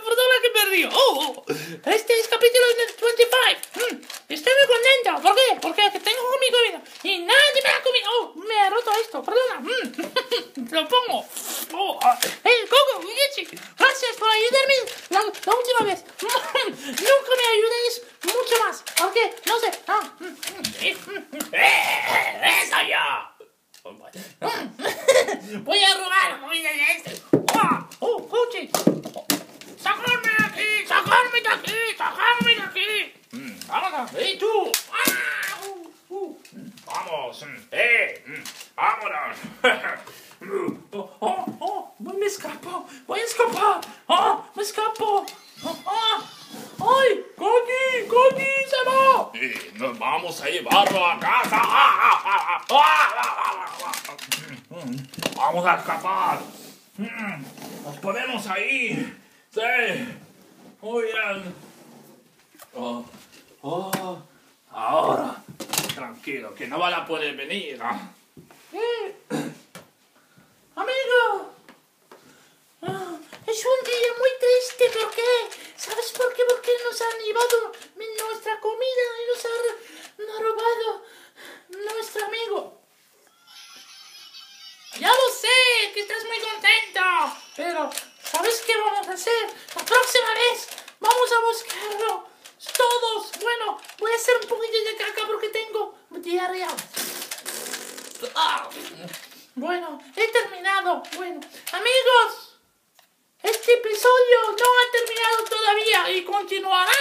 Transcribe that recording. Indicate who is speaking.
Speaker 1: Perdona que me río. Este es capítulo 25. Estoy muy contento. ¿Por qué? Porque tengo mi comida y nadie me ha comido. Me ha roto esto. Perdona. Lo pongo. Coco, Gechi, gracias por ayudarme la última vez. Nunca me ayudéis mucho más. Porque, no sé. ¡Eso yo! Voy a robar. Coche. ¡Sacarme de aquí! ¡Sacarme de aquí! ¡Sacarme de aquí! ¡Vamos! ¡Y tú! ¡Vamos! ¡Vámonos! Me escapo. Voy a escapar. Me escapo. ¡Ay! ¡Coti! ¡Se va! Y nos vamos a llevarlo a casa. Vamos a escapar. Nos ponemos ahí. Sí. Muy bien. Ahora. Tranquilo, que no van a poder venir. Amigo. Es un día muy triste. ¿Por qué? ¿Sabes por qué? Porque nos han llevado nuestra comida y nos han robado nuestro amigo. Ya lo sé, que estás muy contento. Pero, ¿sabes qué vamos a hacer? La próxima vez vamos a buscarlo. Todos. Bueno, voy a hacer un poquito de caca porque tengo diarrea. Bueno, he terminado. Bueno, amigos, este episodio no ha terminado todavía y continuará.